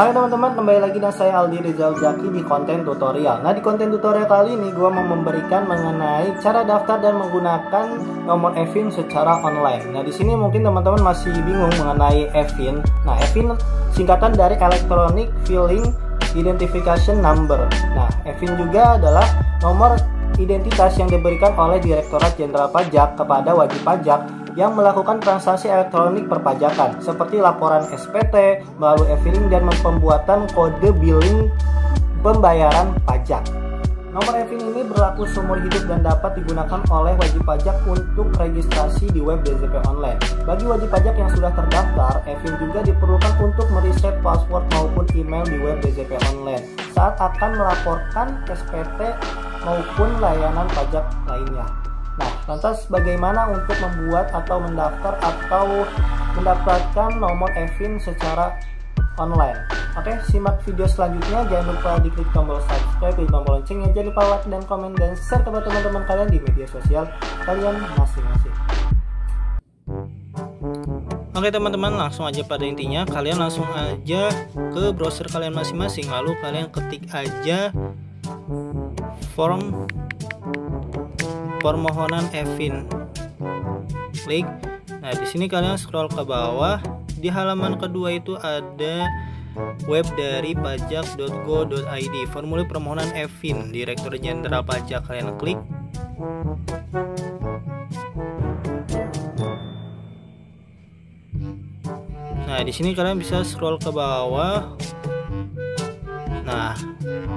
Halo teman-teman, kembali lagi dengan saya Aldi Rizal Zaki di konten tutorial. Nah, di konten tutorial kali ini gue mau memberikan mengenai cara daftar dan menggunakan nomor EVIN secara online. Nah, di sini mungkin teman-teman masih bingung mengenai EVIN. Nah, EVIN singkatan dari Electronic Filing Identification Number. Nah, EVIN juga adalah nomor identitas yang diberikan oleh Direktorat Jenderal Pajak kepada wajib pajak yang melakukan transaksi elektronik perpajakan seperti laporan SPT melalui e-filing dan pembuatan kode billing pembayaran pajak. Nomor e-filing ini berlaku seumur hidup dan dapat digunakan oleh wajib pajak untuk registrasi di web DJP online. Bagi wajib pajak yang sudah terdaftar, e-filing juga diperlukan untuk mereset password maupun email di web DJP online saat akan melaporkan SPT maupun layanan pajak lainnya. Nah, lantas bagaimana untuk membuat atau mendaftar atau mendapatkan nomor EVIN secara online? Oke, simak video selanjutnya. Jangan lupa diklik tombol subscribe, klik tombol loncengnya. Jangan lupa like dan komen dan share kepada teman-teman kalian di media sosial kalian masing-masing. Oke teman-teman, langsung aja pada intinya. Kalian langsung aja ke browser kalian masing-masing. Lalu kalian ketik aja form permohonan EVIN. Klik. Nah, di sini kalian scroll ke bawah. Di halaman kedua itu ada web dari pajak.go.id, formulir permohonan EVIN Direktorat Jenderal Pajak. Kalian klik. Nah, di sini kalian bisa scroll ke bawah. Nah,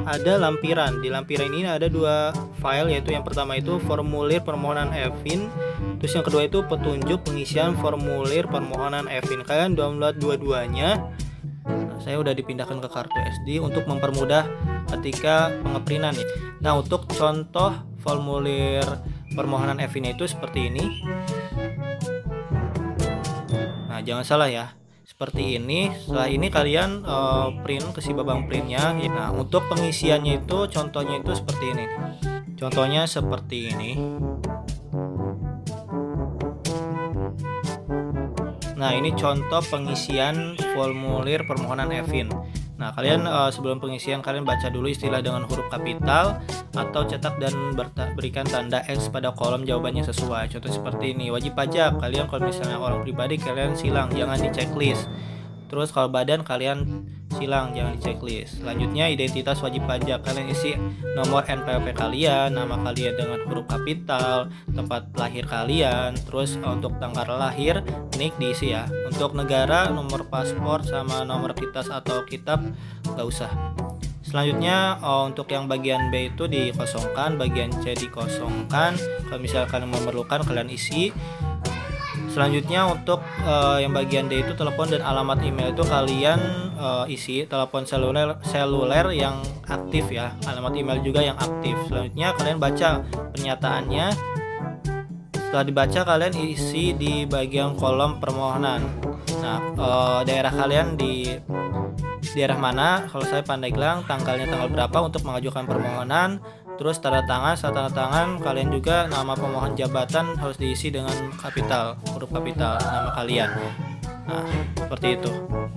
ada lampiran. Di lampiran ini ada dua file, yaitu yang pertama itu formulir permohonan EVIN, terus yang kedua itu petunjuk pengisian formulir permohonan EVIN. Kalian download dua-duanya. Nah, saya udah dipindahkan ke kartu SD untuk mempermudah ketika pengeprintan nih. Nah, untuk contoh formulir permohonan EVIN itu seperti ini. Nah, jangan salah ya, seperti ini. Setelah ini kalian print ke si babang printnya. Nah, untuk pengisiannya itu contohnya itu seperti ini. Contohnya seperti ini. Nah, ini contoh pengisian formulir permohonan EVIN. Nah, kalian sebelum pengisian kalian baca dulu istilah dengan huruf kapital atau cetak dan berikan tanda X pada kolom jawabannya sesuai. Contoh seperti ini, wajib pajak. Kalian kalau misalnya orang pribadi kalian silang, jangan di checklist. Terus kalau badan kalian silang, jangan di checklist. Selanjutnya identitas wajib pajak. Kalian isi nomor NPWP kalian, nama kalian dengan huruf kapital, tempat lahir kalian, terus untuk tanggal lahir, NIK diisi ya. Untuk negara, nomor paspor sama nomor kitas atau kitab nggak usah. Selanjutnya untuk yang bagian B itu dikosongkan, bagian C dikosongkan. Kalau misalkan memerlukan kalian isi. Selanjutnya untuk yang bagian D itu telepon dan alamat email itu kalian isi telepon seluler yang aktif ya, alamat email juga yang aktif. Selanjutnya kalian baca pernyataannya. Setelah dibaca kalian isi di bagian kolom permohonan. Nah, daerah kalian di daerah mana? Kalau saya Pandeglang, tanggalnya tanggal berapa untuk mengajukan permohonan. Terus tanda tangan, saat tanda tangan kalian juga nama pemohon jabatan harus diisi dengan kapital, huruf kapital nama kalian. Nah, seperti itu.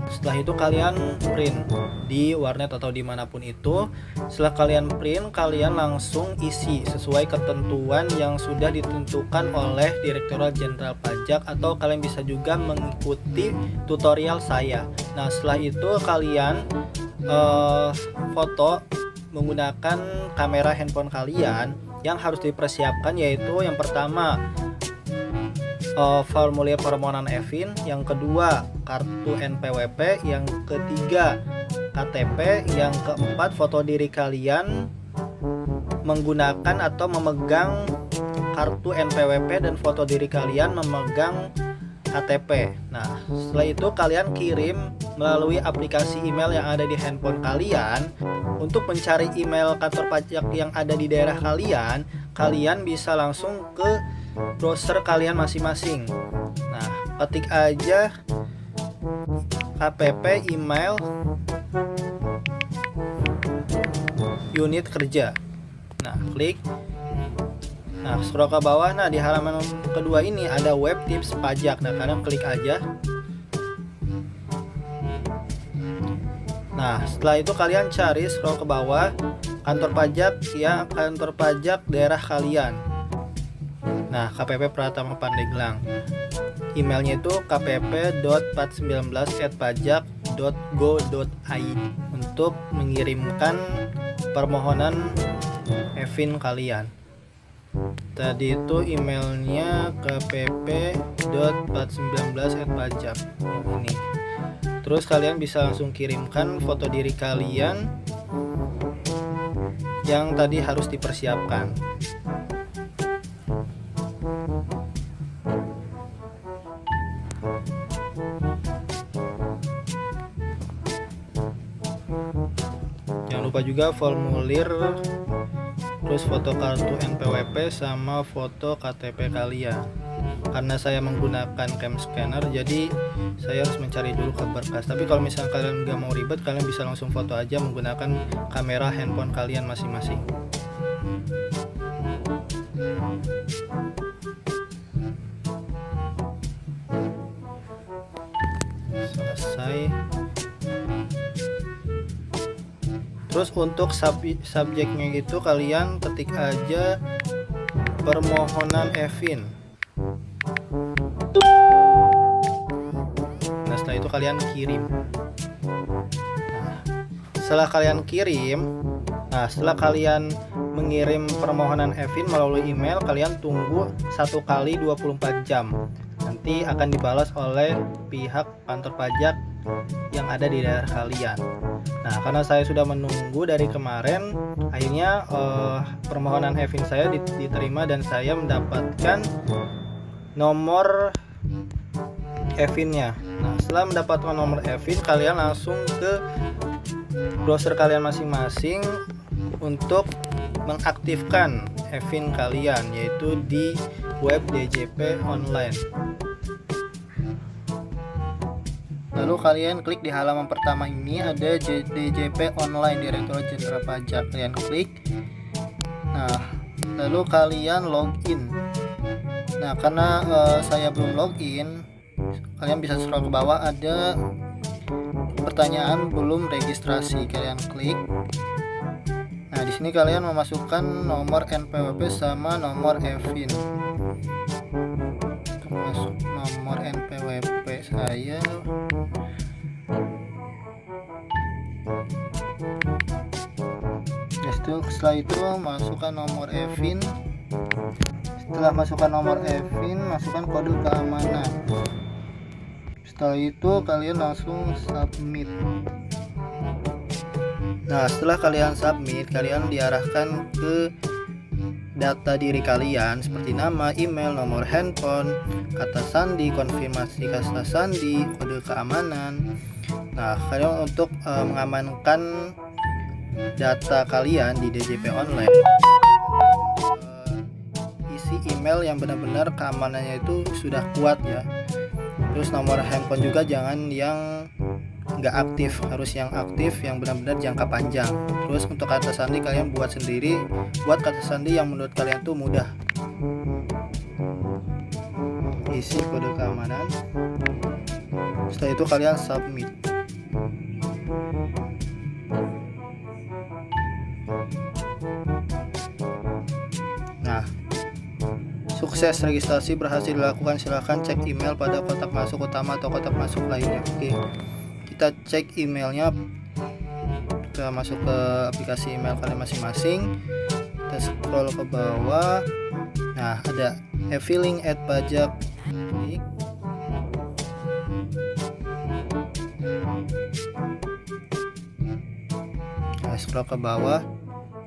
Setelah itu kalian print di warnet atau dimanapun itu. Setelah kalian print, kalian langsung isi sesuai ketentuan yang sudah ditentukan oleh Direktorat Jenderal Pajak, atau kalian bisa juga mengikuti tutorial saya. Nah, setelah itu kalian foto menggunakan kamera handphone kalian. Yang harus dipersiapkan yaitu yang pertama formulir permohonan EVIN, yang kedua kartu NPWP, yang ketiga KTP, yang keempat foto diri kalian menggunakan atau memegang kartu NPWP, dan foto diri kalian memegang KTP. Nah, setelah itu kalian kirim melalui aplikasi email yang ada di handphone kalian. Untuk mencari email kantor pajak yang ada di daerah kalian, kalian bisa langsung ke browser kalian masing-masing. Nah, ketik aja KPP email unit kerja. Nah, klik. Nah, scroll ke bawah. Nah, di halaman kedua ini ada web tips pajak. Nah, kalian klik aja. Nah, setelah itu kalian cari scroll ke bawah kantor pajak kantor pajak daerah kalian. Nah, KPP Pratama Pandeglang. Emailnya itu kpp.pat19@pajak.go.id untuk mengirimkan permohonan EVIN kalian. Tadi itu emailnya kpp.pat19@pajak ini. Terus kalian bisa langsung kirimkan foto diri kalian yang tadi harus dipersiapkan. Jangan lupa juga formulir, terus foto kartu NPWP sama foto KTP kalian. Karena saya menggunakan cam scanner, jadi saya harus mencari dulu ke berkas. Tapi kalau misalnya kalian nggak mau ribet, kalian bisa langsung foto aja menggunakan kamera handphone kalian masing-masing. Selesai. Terus untuk subjeknya gitu kalian ketik aja permohonan EVIN. Nah, setelah itu kalian kirim. Setelah kalian mengirim permohonan EVIN melalui email, kalian tunggu 1 kali 24 jam. Nanti akan dibalas oleh pihak kantor pajak yang ada di daerah kalian. Nah, karena saya sudah menunggu dari kemarin, akhirnya permohonan EVIN saya diterima dan saya mendapatkan nomor EVIN-nya. Nah, setelah mendapatkan nomor EVIN, kalian langsung ke browser kalian masing-masing untuk mengaktifkan EVIN kalian, yaitu di web DJP online. Lalu kalian klik di halaman pertama ini, ada DJP online, Direktorat Jenderal Pajak. Kalian klik. Nah, lalu kalian login. Nah, karena saya belum login, kalian bisa scroll ke bawah, ada pertanyaan belum registrasi. Kalian klik. Nah, di sini kalian memasukkan nomor NPWP sama nomor EVIN. Masuk nomor NPWP saya. Setelah itu masukkan nomor EVIN. Setelah masukkan nomor EVIN, masukkan kode keamanan. Setelah itu kalian langsung submit. Nah, setelah kalian submit, kalian diarahkan ke data diri kalian seperti nama, email, nomor handphone, kata sandi, konfirmasi kata sandi, kode keamanan. Nah, kalian untuk mengamankan data kalian di DJP online, isi email yang benar-benar keamanannya itu sudah kuat ya. Terus nomor handphone juga jangan yang nggak aktif, harus yang aktif, yang benar-benar jangka panjang. Terus untuk kata sandi kalian buat sendiri, buat kata sandi yang menurut kalian tuh mudah. Isi kode keamanan. Setelah itu kalian submit. Nah, sukses, registrasi berhasil dilakukan. Silahkan cek email pada kotak masuk utama atau kotak masuk lainnya. Oke, kita cek emailnya. Kita masuk ke aplikasi email kalian masing-masing. Kita scroll ke bawah. Nah, ada eVILing@pajak. Klik. Nah, scroll ke bawah.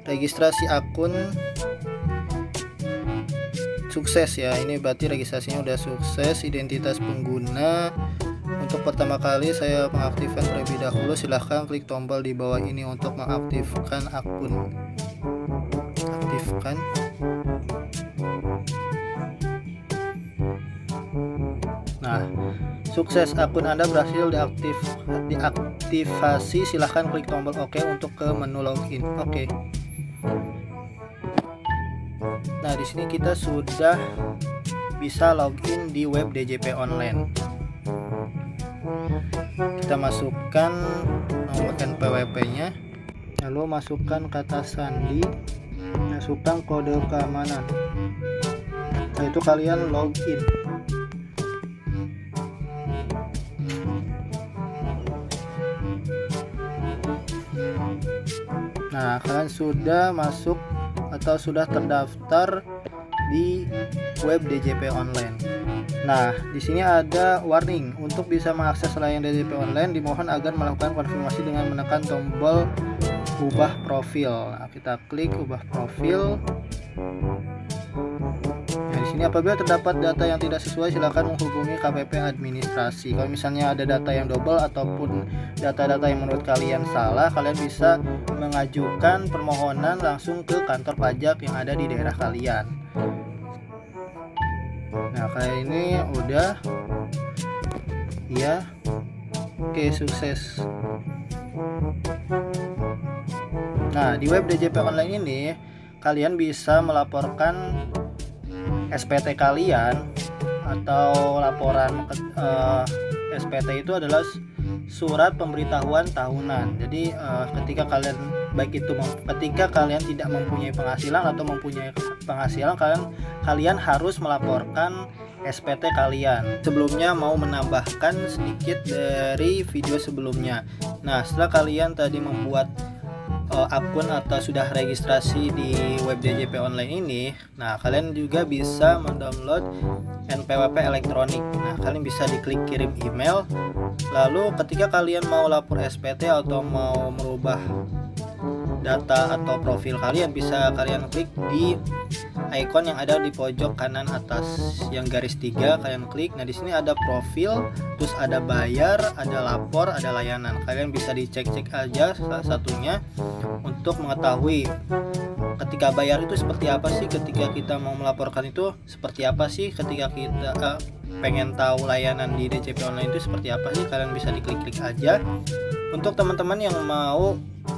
Registrasi akun sukses ya, ini berarti registrasinya udah sukses. Identitas pengguna, untuk pertama kali saya mengaktifkan terlebih dahulu. Silahkan klik tombol di bawah ini untuk mengaktifkan akun. Aktifkan. Nah, sukses, akun Anda berhasil diaktifasi. Silahkan klik tombol OK untuk ke menu login. Oke. Nah, di sini kita sudah bisa login di web DJP online. Kita masukkan nomor NPWP-nya, lalu masukkan kata sandi, masukkan kode keamanan. Setelah itu kalian login. Nah, kalian sudah masuk atau sudah terdaftar di web DJP Online. Nah, di sini ada warning. Untuk bisa mengakses layanan DJP Online, dimohon agar melakukan konfirmasi dengan menekan tombol ubah profil. Nah, kita klik ubah profil. Nah, di sini apabila terdapat data yang tidak sesuai, silakan menghubungi KPP administrasi. Kalau misalnya ada data yang double ataupun data-data yang menurut kalian salah, kalian bisa mengajukan permohonan langsung ke kantor pajak yang ada di daerah kalian. Nah, kayak ini udah ya. Oke, sukses. Nah, di web DJP Online ini kalian bisa melaporkan SPT kalian atau laporan SPT itu adalah surat pemberitahuan tahunan. Jadi ketika kalian tidak mempunyai penghasilan atau mempunyai penghasilan, kalian harus melaporkan SPT kalian. Sebelumnya mau menambahkan sedikit dari video sebelumnya. Nah, setelah kalian tadi membuat akun atau sudah registrasi di web DJP Online ini, nah kalian juga bisa mendownload NPWP elektronik. Nah, kalian bisa diklik kirim email. Lalu ketika kalian mau lapor SPT atau mau merubah data atau profil kalian, bisa kalian klik di icon yang ada di pojok kanan atas yang garis 3, kalian klik. Nah, di sini ada profil, terus ada bayar, ada lapor, ada layanan. Kalian bisa dicek-cek aja salah satunya untuk mengetahui ketika bayar itu seperti apa sih, ketika kita mau melaporkan itu seperti apa sih, ketika kita pengen tahu layanan di DJP Online itu seperti apa sih, kalian bisa diklik-klik aja. Untuk teman-teman yang mau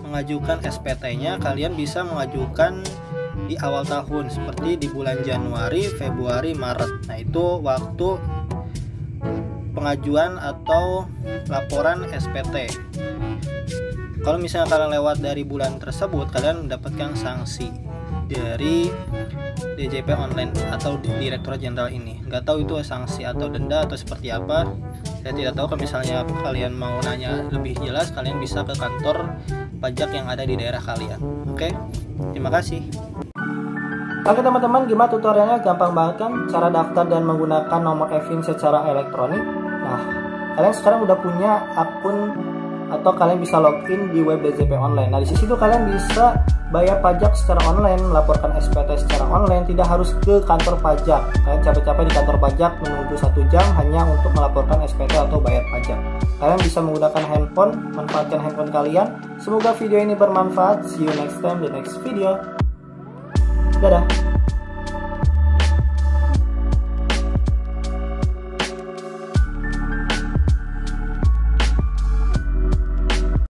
mengajukan SPT-nya, kalian bisa mengajukan di awal tahun seperti di bulan Januari, Februari, Maret. Nah, itu waktu pengajuan atau laporan SPT. Kalau misalnya kalian lewat dari bulan tersebut, kalian mendapatkan sanksi dari DJP Online atau Direktorat Jenderal ini. Nggak tahu itu sanksi atau denda atau seperti apa, saya tidak tahu. Kalau misalnya kalian mau nanya lebih jelas, kalian bisa ke kantor pajak yang ada di daerah kalian. Oke, terima kasih. Oke teman-teman, gimana tutorialnya? Gampang banget kan cara daftar dan menggunakan nomor e-VIN secara elektronik. Nah, kalian sekarang udah punya akun atau kalian bisa login di web DJP Online. Nah, di situ kalian bisa bayar pajak secara online, melaporkan SPT secara online, tidak harus ke kantor pajak. Kalian capek-capek di kantor pajak menunggu 1 jam hanya untuk melaporkan SPT atau bayar pajak. Kalian bisa menggunakan handphone, manfaatkan handphone kalian. Semoga video ini bermanfaat. See you next time, the next video. Dadah.